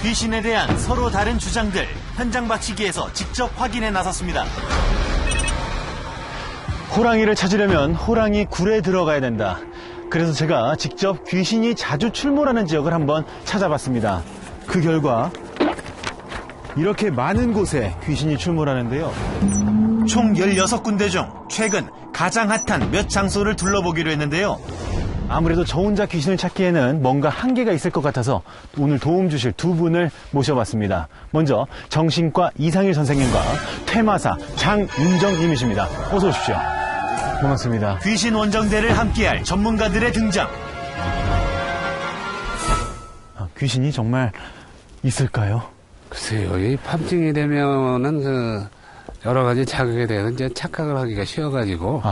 귀신에 대한 서로 다른 주장들 현장 박치기에서 직접 확인해 나섰습니다. 호랑이를 찾으려면 호랑이 굴에 들어가야 된다. 그래서 제가 직접 귀신이 자주 출몰하는 지역을 한번 찾아봤습니다. 그 결과 이렇게 많은 곳에 귀신이 출몰하는데요. 총 16군데 중 최근 가장 핫한 몇 장소를 둘러보기로 했는데요. 아무래도 저 혼자 귀신을 찾기에는 뭔가 한계가 있을 것 같아서 오늘 도움 주실 두 분을 모셔봤습니다. 먼저 정신과 이상일 선생님과 퇴마사 장윤정님이십니다. 어서 오십시오. 반갑습니다. 귀신 원정대를 함께할 전문가들의 등장. 귀신이 정말 있을까요? 글쎄요, 이 밤중이 되면은 여러 가지 자극에 대해서 이제 착각을 하기가 쉬워가지고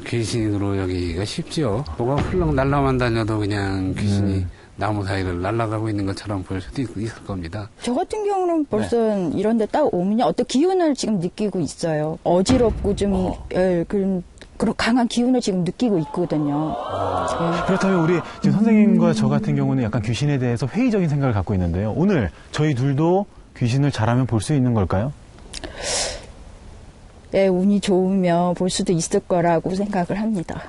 귀신으로 여기기가 쉽죠. 뭐가 훌렁 날라만 다녀도 그냥 귀신이 나무 사이를 날아가고 있는 것처럼 보일 수도 있을 겁니다. 저 같은 경우는 벌써 이런 데 딱 오면 어떤 기운을 지금 느끼고 있어요. 어지럽고 좀 그런 강한 기운을 지금 느끼고 있거든요. 그렇다면 우리 지금 선생님과 저 같은 경우는 약간 귀신에 대해서 회의적인 생각을 갖고 있는데요. 오늘 저희 둘도 귀신을 잘하면 볼 수 있는 걸까요? 네, 운이 좋으면 볼 수도 있을 거라고 생각을 합니다.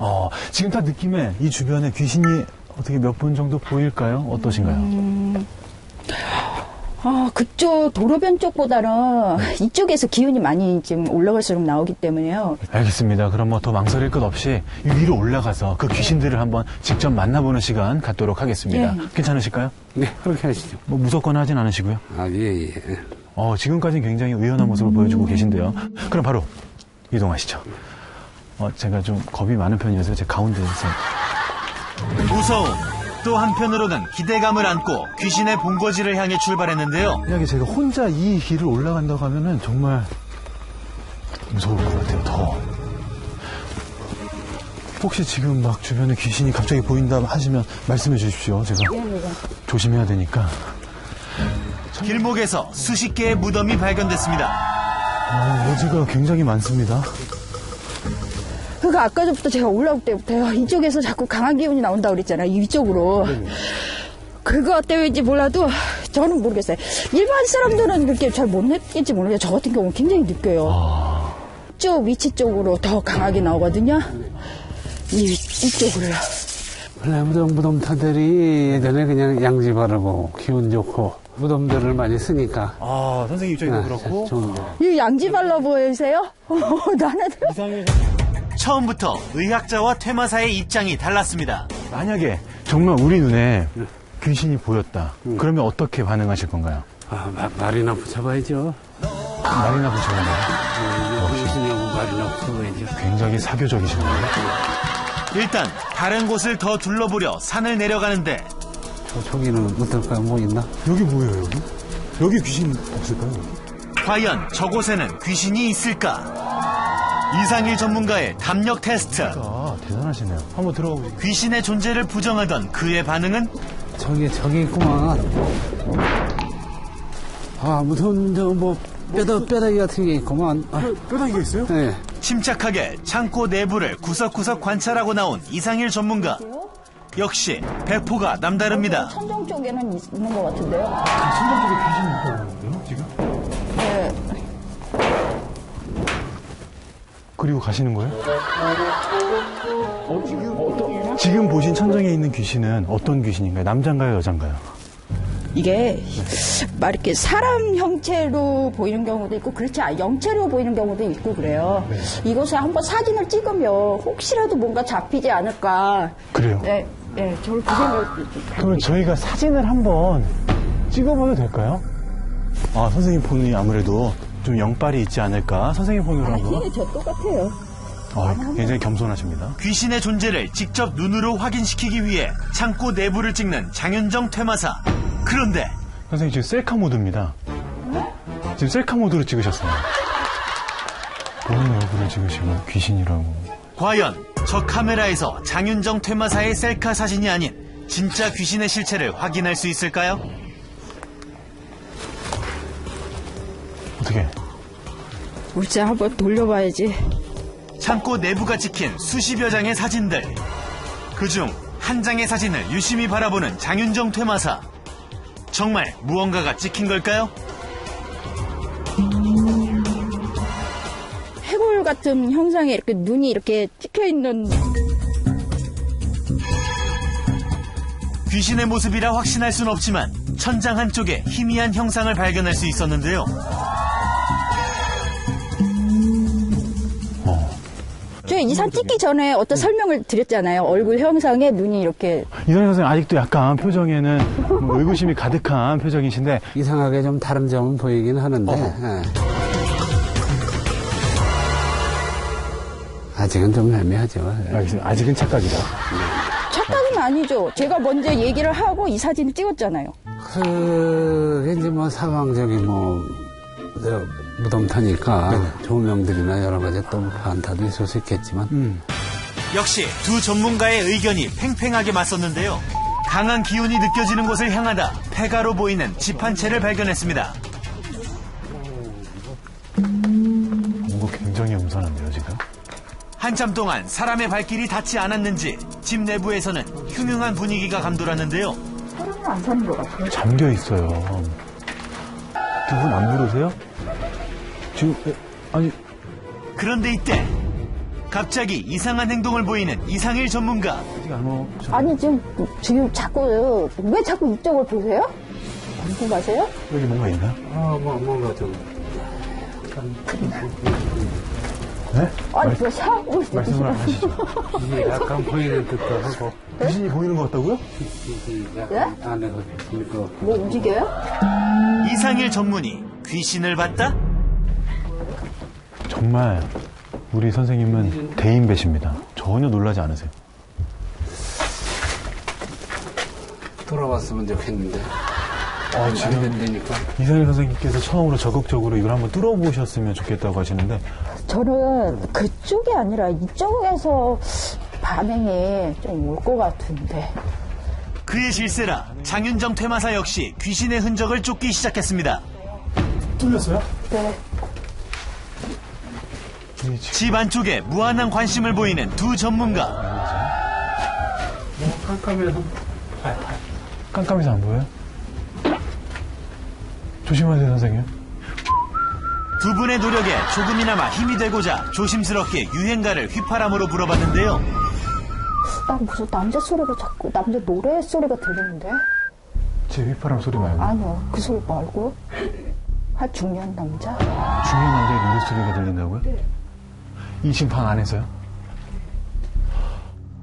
지금 딱 느낌에 이 주변에 귀신이 어떻게 몇 분 정도 보일까요? 어떠신가요? 그쪽 도로변 쪽보다는 이쪽에서 기운이 많이 지금 올라갈수록 나오기 때문에요. 알겠습니다. 그럼 뭐 더 망설일 것 없이 위로 올라가서 그 귀신들을 한번 직접 만나보는 시간 갖도록 하겠습니다. 괜찮으실까요? 네, 그렇게 하시죠. 뭐 무섭거나 하진 않으시고요. 예. 지금까지는 굉장히 의연한 모습을 보여주고 계신데요. 그럼 바로 이동하시죠. 제가 좀 겁이 많은 편이어서 제 가운데에서. 무서움, 또 한편으로는 기대감을 안고 귀신의 본거지를 향해 출발했는데요. 만약에 제가 혼자 이 길을 올라간다고 하면은 정말 무서울 것 같아요. 더. 혹시 지금 막 주변에 귀신이 갑자기 보인다 하시면 말씀해 주십시오. 제가 조심해야 되니까. 길목에서 수십 개의 무덤이 발견됐습니다. 여지가 굉장히 많습니다. 그러니까 아까 전부터 제가 올라올 때부터요. 이쪽에서 자꾸 강한 기운이 나온다고 그랬잖아요. 이쪽으로. 그거 때문인지 몰라도 저는 모르겠어요. 일반 사람들은 그렇게 잘 못 느낄지 모르겠어요. 저 같은 경우는 굉장히 느껴요. 쪽 위치 쪽으로 더 강하게 나오거든요. 이쪽으로요. 원래 무덤터들이 예전에 그냥 양지 바르고 기운 좋고 무덤들을 많이 쓰니까. 선생님 입장에도 그렇고. 이 양지 발라 보이세요? 나는. 처음부터 의학자와 퇴마사의 입장이 달랐습니다. 만약에 정말 우리 눈에 귀신이 보였다. 그러면 어떻게 반응하실 건가요? 말이나 붙여봐야죠. 말이나 붙여봐야죠. 귀신이하고 말이나 붙여봐야죠. 굉장히 사교적이시네요. 일단 다른 곳을 더 둘러보려 산을 내려가는데 저기는 어떨까요? 뭐 있나? 여기 뭐예요, 여기? 여기 귀신 없을까요? 과연 저곳에는 귀신이 있을까? 이상일 전문가의 담력 테스트. 대단하시네요. 한번 들어가 보시죠. 귀신의 존재를 부정하던 그의 반응은? 저기 있구만. 무슨 뼈다귀 같은 게 있구만. 뼈다귀가 있어요? 네. 침착하게 창고 내부를 구석구석 관찰하고 나온 이상일 전문가. 역시 배포가 남다릅니다. 천정 쪽에는 있는 것 같은데요. 천정 쪽에 귀신이 있다고 그러는데요, 지금? 네. 그리고 가시는 거예요? 지금 보신 천정에 있는 귀신은 어떤 귀신인가요? 남자인가요, 여자인가요? 이게 막 이렇게 사람 형체로 보이는 경우도 있고 그렇지 영체로 보이는 경우도 있고 그래요. 이것을 한번 사진을 찍으면 혹시라도 뭔가 잡히지 않을까. 그래요? 네, 저를 그 생각이. 그러면 저희가 사진을 한번 찍어봐도 될까요? 선생님 폰이 아무래도 좀 영빨이 있지 않을까? 선생님 폰으로 한번. 저 똑같아요. 굉장히 겸손하십니다. 귀신의 존재를 직접 눈으로 확인시키기 위해 창고 내부를 찍는 장윤정 퇴마사. 그런데 선생님 지금 셀카 모드입니다. 지금 셀카 모드로 찍으셨어요. 본인 얼굴을 찍으시고 귀신이라고. 과연 저 카메라에서 장윤정 퇴마사의 셀카 사진이 아닌 진짜 귀신의 실체를 확인할 수 있을까요? 어떻게? 울자 한번 돌려봐야지. 창고 내부가 찍힌 수십여 장의 사진들. 그중 한 장의 사진을 유심히 바라보는 장윤정 퇴마사. 정말 무언가가 찍힌 걸까요? 해골 같은 형상에 이렇게 눈이 이렇게 찍혀 있는. 귀신의 모습이라 확신할 순 없지만 천장 한쪽에 희미한 형상을 발견할 수 있었는데요. 저 이상 찍기 전에 어떤 설명을 드렸잖아요. 얼굴 형상에 눈이 이렇게. 이선희 선생님 아직도 약간 표정에는 뭐 의구심이 가득한 표정이신데 이상하게 좀 다른 점은 보이긴 하는데 예. 아직은 좀 애매하죠. 예. 알겠습니다. 아직은 착각이다. 착각은 아니죠. 제가 먼저 얘기를 하고 이 사진을 찍었잖아요. 그게 이제 뭐 상황적인 무덤터니까 조명들이나 여러 가지 또 반타도 있을 수 있겠지만 역시 두 전문가의 의견이 팽팽하게 맞섰는데요. 강한 기운이 느껴지는 곳을 향하다 폐가로 보이는 집 한 채를 발견했습니다. 뭔가 굉장히 음산한데요, 지금? 한참 동안 사람의 발길이 닿지 않았는지 집 내부에서는 흉흉한 분위기가 감돌았는데요. 사람은 안 사는 것 같아요. 잠겨 있어요. 두 분 안 부르세요? 지금, 아니, 그런데 이때 갑자기 이상한 행동을 보이는 이상일 전문가. 아직 안 오. 아니, 지금 자꾸, 왜 자꾸 이쪽을 보세요? 궁금하세요? 여기 뭔가 있나요? 뭔가 좀 네? 아니, 왜 샤워 말씀을 하시죠. 이게 약간 보이는 듯도 하고 귀신이 보이는 것 같다고요? 네? 안에서 이거 뭐 움직여요? 이상일 전문의 귀신을 봤다? 정말 우리 선생님은 대인배십니다. 전혀 놀라지 않으세요. 돌아왔으면 좋겠는데 지금 안 된다니까. 이선희 선생님께서 처음으로 적극적으로 이걸 한번 뚫어보셨으면 좋겠다고 하시는데 저는 그쪽이 아니라 이쪽에서 반응이 좀 올 것 같은데. 그의 실세라 장윤정 퇴마사 역시 귀신의 흔적을 쫓기 시작했습니다. 뚫렸어요? 네. 집 안쪽에 무한한 관심을 보이는 두 전문가. 깜깜해서 안 보여요? 조심하세요, 선생님. 두 분의 노력에 조금이나마 힘이 되고자 조심스럽게 유행가를 휘파람으로 불어봤는데요. 난 무슨 남자 소리가 자꾸, 남자 노래 소리가 들리는데? 제 휘파람 소리 말고 아니요, 그 소리 말고. 한 중년 남자? 중년 남자의 노래 소리가 들린다고요? 네. 2층 방 안에서요?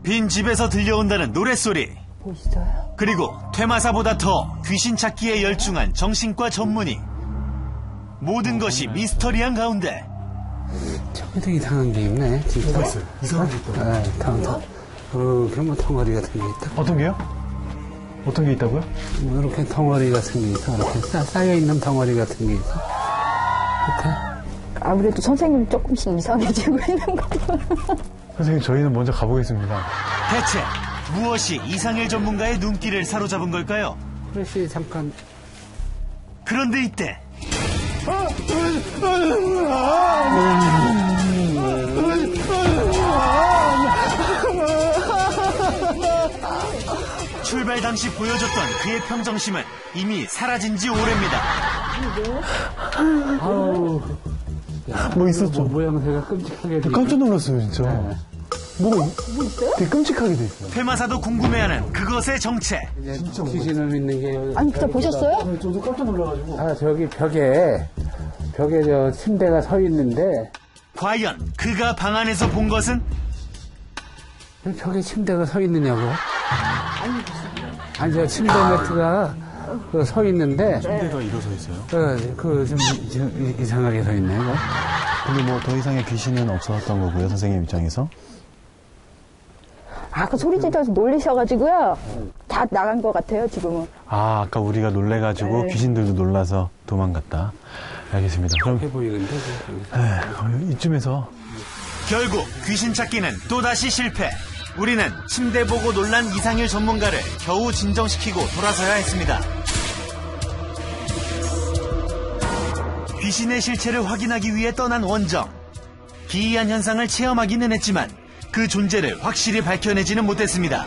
빈 집에서 들려온다는 노랫소리. 뭐 있어요? 그리고 퇴마사보다 더 귀신 찾기에 열중한 정신과 전문의. 모든 것이 미스터리한 가운데 저기도 이상한 게 있네 진짜. 이상한 게 있다고요? 네, 그렇게 뭐 덩어리 같은 게 있다. 어떤 게요? 어떤 게 있다고요? 뭐 이렇게 덩어리 같은 게 있어. 이렇게 쌓여있는 덩어리 같은 게 있어. 이렇게. 아무래도 선생님 조금씩 이상해지고 있는 것 같아요. 선생님, 저희는 먼저 가보겠습니다. 대체 무엇이 이상일 전문가의 눈길을 사로잡은 걸까요? 그렇지 잠깐. 그런데 이때 출발 당시 보여줬던 그의 평정심은 이미 사라진 지 오래입니다. 아우. 뭐 있었죠? 모양새가 끔찍하게. 깜짝 놀랐어요, 진짜. 네. 뭐 되게 끔찍하게 돼 있어요. 퇴마사도 궁금해하는 그것의 정체. 귀신을 믿는 게. 아니, 그때 보셨어요? 저도 깜짝 놀라가지고. 아, 저기 벽에 저 침대가 서 있는데, 과연 그가 방 안에서 본 것은? 벽에 침대가 서 있느냐고? 아니, 저 침대 매트가 서 있는데, 침대가 일어서 있어요. 좀 이상하게 서 있네, 이거. 근데 뭐 더 이상의 귀신은 없었던 거고요, 선생님 입장에서. 그 소리 지르면서 놀리셔가지고요. 다 나간 것 같아요, 지금은. 아까 우리가 놀래가지고 네. 귀신들도 놀라서 도망갔다. 알겠습니다. 그럼 해 보이는데, 이쯤에서 결국 귀신 찾기는 또다시 실패. 우리는 침대 보고 놀란 이상일 전문가를 겨우 진정시키고 돌아서야 했습니다. 귀신의 실체를 확인하기 위해 떠난 원정. 기이한 현상을 체험하기는 했지만 그 존재를 확실히 밝혀내지는 못했습니다.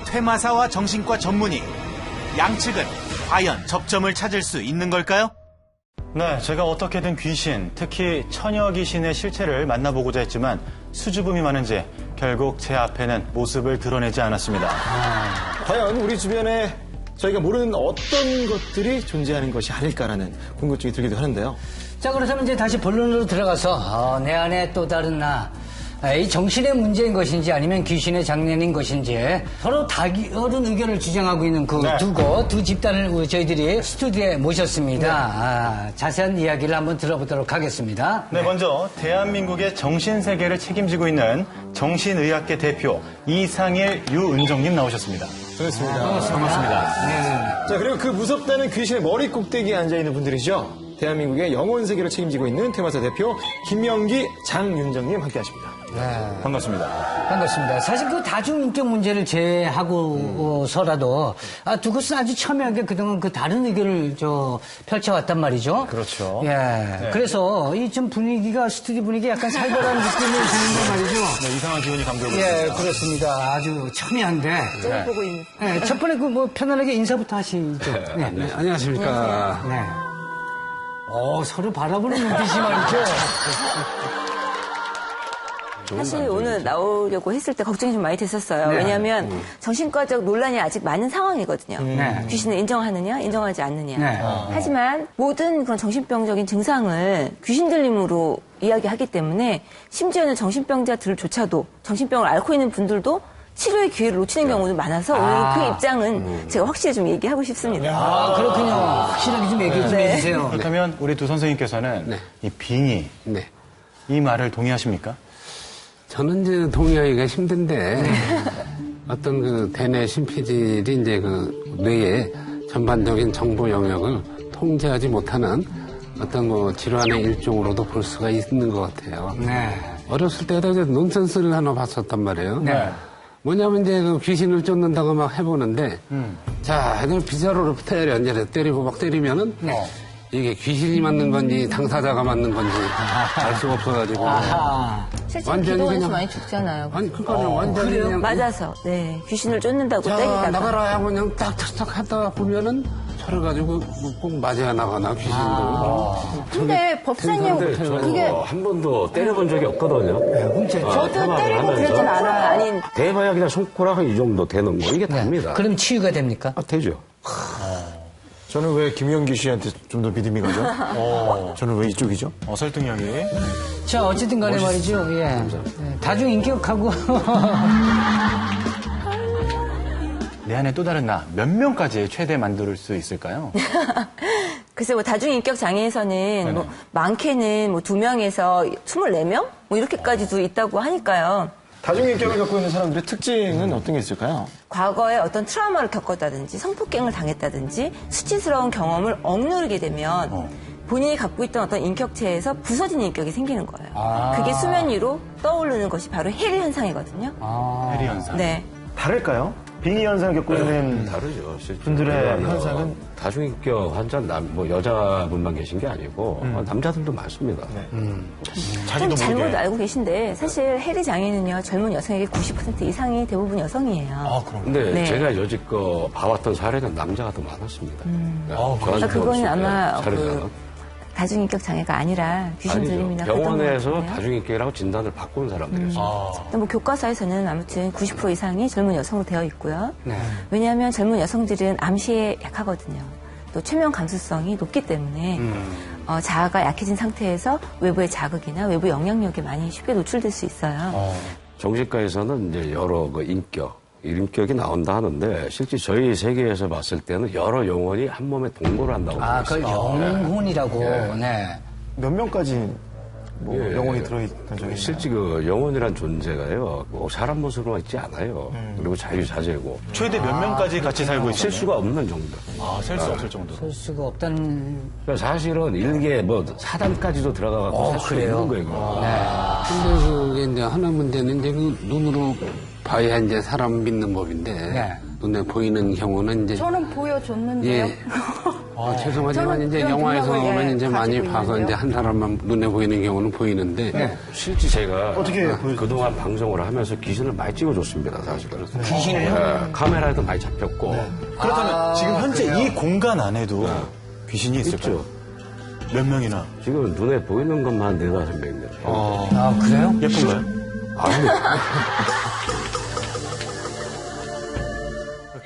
퇴마사와 정신과 전문의, 양측은 과연 접점을 찾을 수 있는 걸까요? 네, 제가 어떻게든 귀신, 특히 처녀 귀신의 실체를 만나보고자 했지만 수줍음이 많은지 결국 제 앞에는 모습을 드러내지 않았습니다. 과연 우리 주변에 저희가 모르는 어떤 것들이 존재하는 것이 아닐까라는 궁금증이 들기도 하는데요. 자, 그렇다면 이제 다시 본론으로 들어가서 내 안에 또 다른 나, 이 정신의 문제인 것인지 아니면 귀신의 장난인 것인지 서로 다른 의견을 주장하고 있는 그 두 집단을 저희들이 스튜디오에 모셨습니다. 자세한 이야기를 한번 들어보도록 하겠습니다. 네, 먼저 대한민국의 정신세계를 책임지고 있는 정신의학계 대표 이상일, 유은정님 나오셨습니다. 반갑습니다. 반갑습니다. 자, 그리고 그 무섭다는 귀신의 머리 꼭대기에 앉아있는 분들이죠. 대한민국의 영혼 세계를 책임지고 있는 테마사 대표 김명기, 장윤정님 함께 하십니다. 반갑습니다. 반갑습니다. 사실 그 다중인격 문제를 제하고서라도 두 곳은 아주 첨예하게 그동안 그 다른 의견을 펼쳐왔단 말이죠. 그렇죠. 예. 그래서 이 좀 분위기가 스튜디오 분위기 약간 살벌한 느낌을 드는데 말이죠. 네, 이상한 기운이 감돌고 예, 있습니다. 그렇습니다. 아주 첨예한데. 보고 있는. 예, 첫 번에 편안하게 인사부터 하시죠. 네. 네, 안녕하십니까. 네. 서로 바라보는 눈빛이 말이죠. 사실 오늘 나오려고 했을 때 걱정이 좀 많이 됐었어요. 왜냐하면 정신과적 논란이 아직 많은 상황이거든요. 귀신을 인정하느냐, 인정하지 않느냐. 네. 하지만 모든 그런 정신병적인 증상을 귀신 들림으로 이야기하기 때문에 심지어는 정신병자들조차도 정신병을 앓고 있는 분들도 치료의 기회를 놓치는 경우도 많아서 오늘 그 입장은 제가 확실히 좀 얘기하고 싶습니다. 그렇군요. 확실하게 좀 얘기 좀 해주세요. 그렇다면 우리 두 선생님께서는 이 빙의, 이 말을 동의하십니까? 저는 이제 동의하기가 힘든데 어떤 그 대뇌 심폐질이 이제 그 뇌의 전반적인 정보 영역을 통제하지 못하는 어떤 뭐 질환의 일종으로도 볼 수가 있는 것 같아요. 네. 어렸을 때도 이제 논센스를 하나 봤었단 말이에요. 네. 뭐냐면 이제 그 귀신을 쫓는다고 막 해보는데 자, 애들 빗자루로 때리고 막 때리면은 이게 귀신이 맞는 건지 당사자가 맞는 건지 알 수가 없어가지고 실제로 완전히 기도원에서 그냥- 많이 죽잖아요. 아니 그러니까 완전히 그래요? 그냥 맞아서 네 귀신을 쫓는다고 자 때리다가 나가라 하고 그냥 딱딱딱 하다가 보면은 저를 가지고 꼭 맞아야 나가나 귀신도. 근데 법사님, 그게 한 번도 때려본 적이 없거든요. 저도 때리고 그러진 않아요. 아닌 대봐야 그냥 손가락 이 정도 되는 거 이게 답니다. 그럼 치유가 됩니까? 되죠. 저는 왜 김명기 씨한테 좀 더 믿음이 가죠? 저는 왜 이쪽이죠? 설득력이. 자, 어쨌든 간에 말이죠. 예. 다중인격하고. 내 안에 또 다른 나, 몇 명까지 최대 만들 수 있을까요? 글쎄 뭐 다중인격 장애에서는 뭐 많게는 뭐 2명에서 24명 뭐 이렇게까지도 있다고 하니까요. 다중인격을 갖고 있는 사람들의 특징은 어떤 게 있을까요? 과거에 어떤 트라우마를 겪었다든지 성폭행을 당했다든지 수치스러운 경험을 억누르게 되면 본인이 갖고 있던 어떤 인격체에서 부서진 인격이 생기는 거예요. 그게 수면 위로 떠오르는 것이 바로 해리 현상이거든요. 해리 현상. 네. 다를까요? 빙의 현상을 겪고 있는 다르죠. 실제로. 분들의 뭐 현상은? 다중인격 환자 뭐 여자분만 계신 게 아니고 남자들도 많습니다. 자기도 좀 잘못 모르게. 알고 계신데 사실 해리 장애는요 젊은 여성에게 90% 이상이 대부분 여성이에요. 근데 네. 제가 여지껏 봐왔던 사례는 남자가 더 많았습니다. 그거는 아마 사례자는. 다중인격 장애가 아니라 귀신 들림이나 그런 병원에서 것 같아요. 다중인격이라고 진단을 바꾼 사람들이었어요. 또 뭐 교과서에서는 아무튼 90% 이상이 젊은 여성으로 되어 있고요. 네. 왜냐하면 젊은 여성들은 암시에 약하거든요. 또 최면 감수성이 높기 때문에 자아가 약해진 상태에서 외부의 자극이나 외부 영향력에 많이 쉽게 노출될 수 있어요. 정신과에서는 이제 여러 그 인격이 나온다 하는데 실제 저희 세계에서 봤을 때는 여러 영혼이 한 몸에 동거를 한다고 보고 그걸 있습니다. 영혼이라고. 네. 몇 명까지 예. 영혼이 들어있던 적이 있나요? 실제 그 영혼이란 존재가요, 뭐 사람 모습으로만 있지 않아요. 그리고 자유자재고. 최대 몇 명까지 같이 살고 있어요? 셀 수가 없는 정도. 셀 수 없을 정도로. 볼 수가 없다는. 그러니까 사실은 일개 뭐 사단까지도 들어가서 살 수 그래요? 있는 거예요. 근데 그게 이제 하나 문제는 이제 그 눈으로 봐야 이제 사람 믿는 법인데 네. 눈에 보이는 경우는 이제 저는 보여줬는데요. 예. 죄송하지만 저는 이제 그런 영화에서 능력을, 보면 예, 이제 많이 가지고 봐서 있는데요. 이제 한 사람만 눈에 보이는 경우는 보이는데 실제 제가 어떻게 보여주세요? 그동안 방송을 하면서 귀신을 많이 찍어줬습니다, 사실은. 귀신을요? 네, 카메라에도 많이 잡혔고. 그렇다면 지금 현재 이 공간 안에도 귀신이 있을까요? 있죠. 몇 명이나? 지금 눈에 보이는 것만 4-5명입니다. 아, 그래요? 예쁜가요?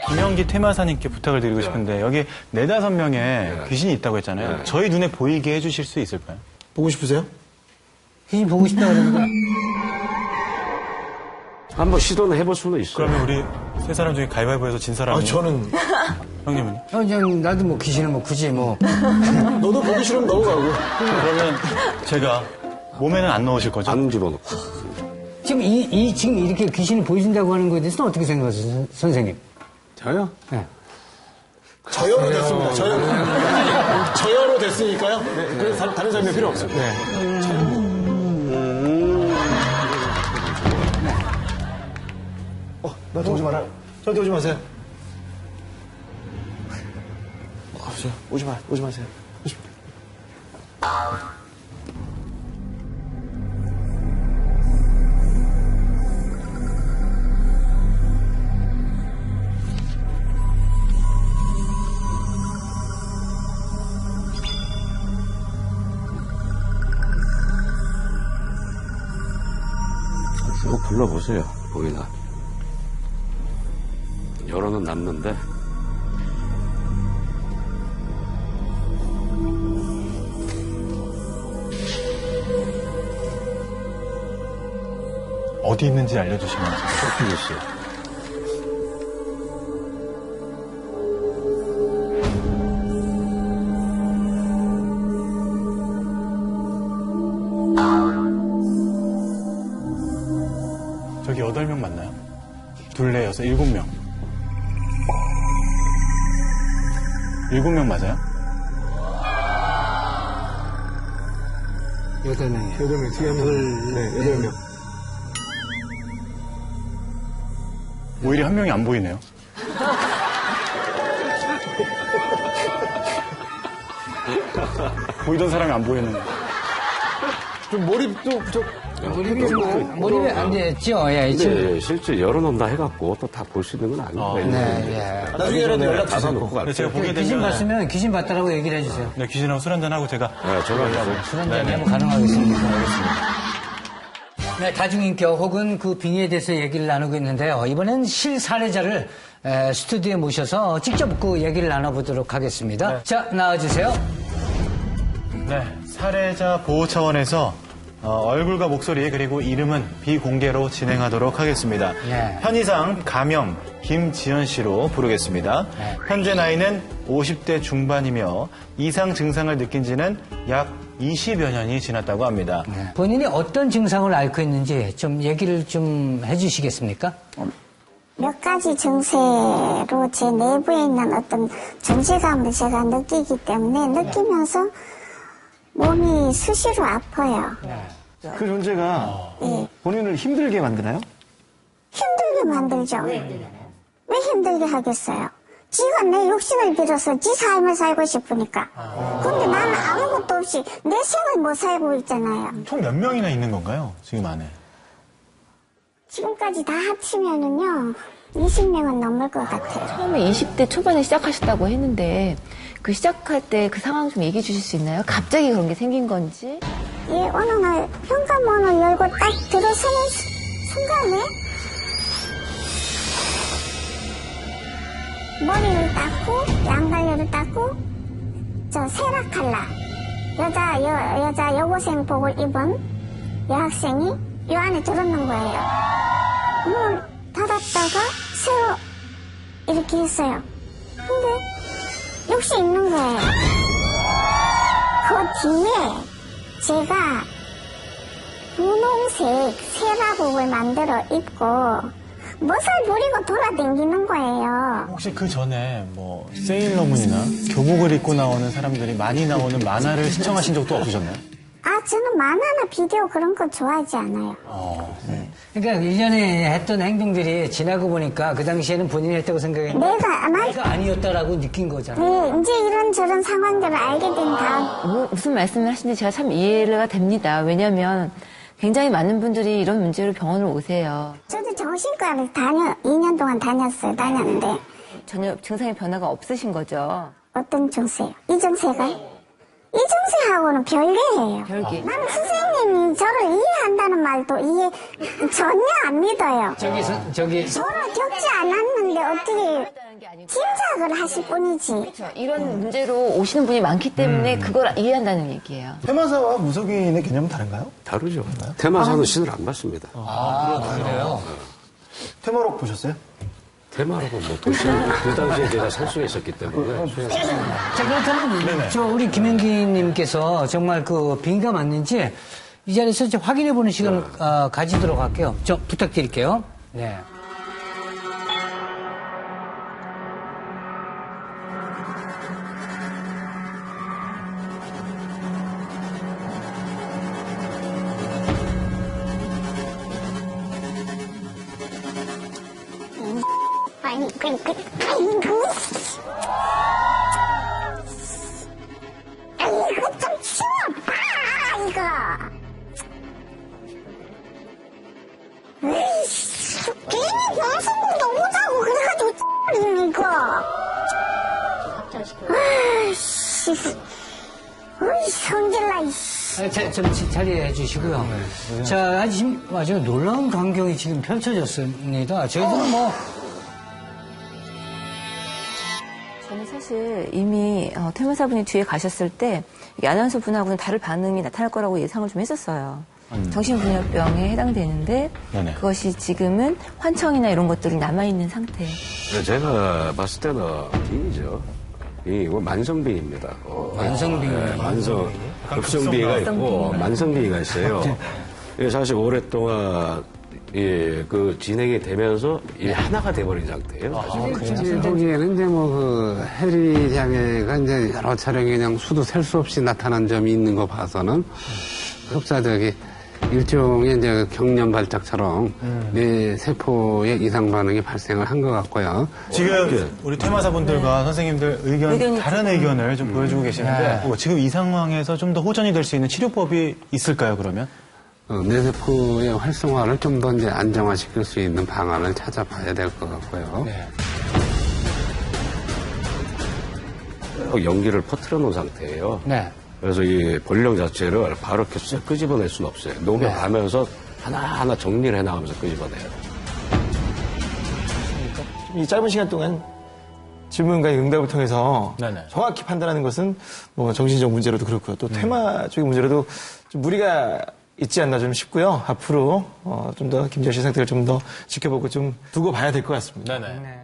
김영기 테마사님께 부탁을 드리고 싶은데 여기 4-5명의 귀신이 있다고 했잖아요. 저희 눈에 보이게 해주실 수 있을까요? 보고 싶으세요? 귀신 보고 싶다 그러는데. 한번 시도는 해볼 수는 있어요. 그러면 우리 세 사람 중에 가위바위보해서 진 사람이 저는 형님은요? 나도 뭐 귀신을 뭐 굳이 뭐. 너도 보기 싫으면 너도 가고. 그러면 제가 몸에는 안 넣으실 거죠? 안 집어넣고. 지금 지금 이렇게 귀신이 보여준다고 하는 거에 대해서는 어떻게 생각하세요, 선생님? 저요? 네. 저열로 됐습니다. 저열로 됐으니까요. 네, 그래서 다른 설명 필요 없어요. 나한테 오지 마라. 저한테 오지 마세요. 오지 마세요. 쭉 불러보세요, 보이나. 열어는 놨는데. 어디 있는지 알려주시면 쇼핑 있어요. 저기 8명 맞나요? 둘레 여섯 7명. 7명 맞아요? 8명이요. 8명, 뒤에 한 명. 네, 8명. 오히려 한 명이 안 보이네요. 보이던 사람이 안 보이는. 좀 몰입도, 몰입이 안 됐죠? 예, 지금. 근데 실제 열어놓는다 해갖고 또 다 볼 수 있는 건 아니에요. 네, 예. 나중에라도 연락 주세요. 닫아놓고 갈게요. 제가 보게 귀신 되면 봤으면 귀신 봤다라고 얘기를 해주세요. 네, 귀신하고 술 한잔하고 제가 네, 전화하고. 술 한잔 하면 가능하겠습니까? 네, 다중인격 혹은 그 빙의에 대해서 얘기를 나누고 있는데요. 이번엔 실사례자를 스튜디오에 모셔서 직접 그 얘기를 나눠보도록 하겠습니다. 자, 나와주세요. 네, 사례자 보호 차원에서 얼굴과 목소리 그리고 이름은 비공개로 진행하도록 하겠습니다. 예. 편의상 가명 김지연 씨로 부르겠습니다. 네. 현재 나이는 50대 중반이며 이상 증상을 느낀 지는 약 20여 년이 지났다고 합니다. 본인이 어떤 증상을 앓고 있는지 좀 얘기를 좀 해주시겠습니까? 몇 가지 증세로 제 내부에 있는 어떤 존재감을 제가 느끼기 때문에 느끼면서 몸이 수시로 아파요. 그 존재가 예. 본인을 힘들게 만드나요? 힘들게 만들죠. 왜 힘들게 하겠어요? 지가 내 욕심을 빌어서 지 삶을 살고 싶으니까. 근데 나는 아무것도 없이 내 생을 못 살고 있잖아요. 총 몇 명이나 있는 건가요? 지금 안에. 지금까지 다 합치면은요, 20명은 넘을 것 같아요. 처음에 20대 초반에 시작하셨다고 했는데 그 시작할 때 그 상황 좀 얘기해 주실 수 있나요? 갑자기 그런 게 생긴 건지? 예, 어느 날 현관문을 열고 딱 들어서는 순간에 머리를 닦고 양갈래를 닦고 저 세라칼라 여자 여고생복을 입은 여학생이 이 안에 들어있는 거예요. 문을 닫았다가 새로 이렇게 했어요. 근데 역시 있는 거예요. 그 뒤에 제가 분홍색 세라복을 만들어 입고 멋을 부리고 돌아다니는 거예요. 혹시 그 전에 뭐 세일러문이나 교복을 입고 나오는 사람들이 많이 나오는 만화를 시청하신 적도 없으셨나요? 저는 만화나 비디오 그런 거 좋아하지 않아요. 그러니까 일전에 했던 행동들이 지나고 보니까 그 당시에는 본인이 했다고 생각했는데 내가 아니었다라고 느낀 거잖아요. 네, 이제 이런저런 상황들을 알게 된 다음. 무슨 말씀을 하시는지 제가 참 이해가 됩니다. 왜냐하면 굉장히 많은 분들이 이런 문제로 병원을 오세요. 저도 정신과를 2년 동안 다녔는데. 전혀 증상의 변화가 없으신 거죠? 어떤 증세요? 이 증세가? 이 증세하고는 별개예요. 별개. 나는 선생님이 저를 이해한다는 말도 전혀 안 믿어요. 저기 저를 겪지 않았는데 어떻게 짐작을 하실 뿐이지. 그렇죠. 이런 문제로 오시는 분이 많기 때문에 그걸 이해한다는 얘기예요. 퇴마사와 무속인의 개념은 다른가요? 다르죠. 퇴마사는 신을 안 받습니다. 그래요? 퇴마록 보셨어요? 퇴마록은 뭐 도시 그 당시에 제가 살 수가 있었기 때문에. 자, 그렇다면 우리 김영기님께서 정말 그 빙의가 맞는지 이 자리에서 이제 확인해보는 시간을 가지도록 할게요. 부탁드릴게요. 네. 이거 좀 치워봐, 이거. 에이씨, 괜히 병성군도 오자고 그래가지고 이거. 아이씨, 어이, 성질나, 이씨. 좀 자리해 주시고요. 자, 아주 놀라운 광경이 지금 펼쳐졌습니다. 저희들은 저는 사실 이미 퇴마사분이 뒤에 가셨을 때 아나운서 분하고는 다른 반응이 나타날 거라고 예상을 좀 했었어요. 정신분열병에 해당되는데 네네. 그것이 지금은 환청이나 이런 것들이 남아있는 상태. 제가 봤을 때는 빙이죠. 이거 만성빙입니다. 만성빙. 네, 급성빙이가 있고 만성빙이가 있어요. 이게 사실 오랫동안 그 진행이 되면서 이게 하나가 돼버린 상태예요. 사실. 보기에는 이제 해리 장애가 이제 여러 차례 그냥 수도 셀 수 없이 나타난 점이 있는 거 봐서는 흡사적이 일종의 이제 경련 발작처럼 뇌 세포의 이상 반응이 발생을 한 것 같고요. 지금 우리 퇴마사분들과 선생님들 다른 의견을 좀 보여주고 계시는데 지금 이 상황에서 좀 더 호전이 될 수 있는 치료법이 있을까요, 그러면? 뇌세포의 활성화를 좀 더 이제 안정화시킬 수 있는 방안을 찾아봐야 될 것 같고요. 네. 연기를 퍼뜨려 놓은 상태예요. 네. 그래서 이 본령 자체를 바로 이렇게 쓱 끄집어낼 수는 없어요. 녹여가면서 하나하나 정리를 해나가면서 끄집어내요. 이 짧은 시간 동안 질문과의 응답을 통해서 네네. 정확히 판단하는 것은 뭐 정신적 문제로도 그렇고요. 또 테마적인 문제로도 좀 무리가 있지 않나 좀 싶고요. 앞으로 좀 더 김재현 씨 상태를 좀 더 지켜보고 좀 두고 봐야 될 것 같습니다. 네네.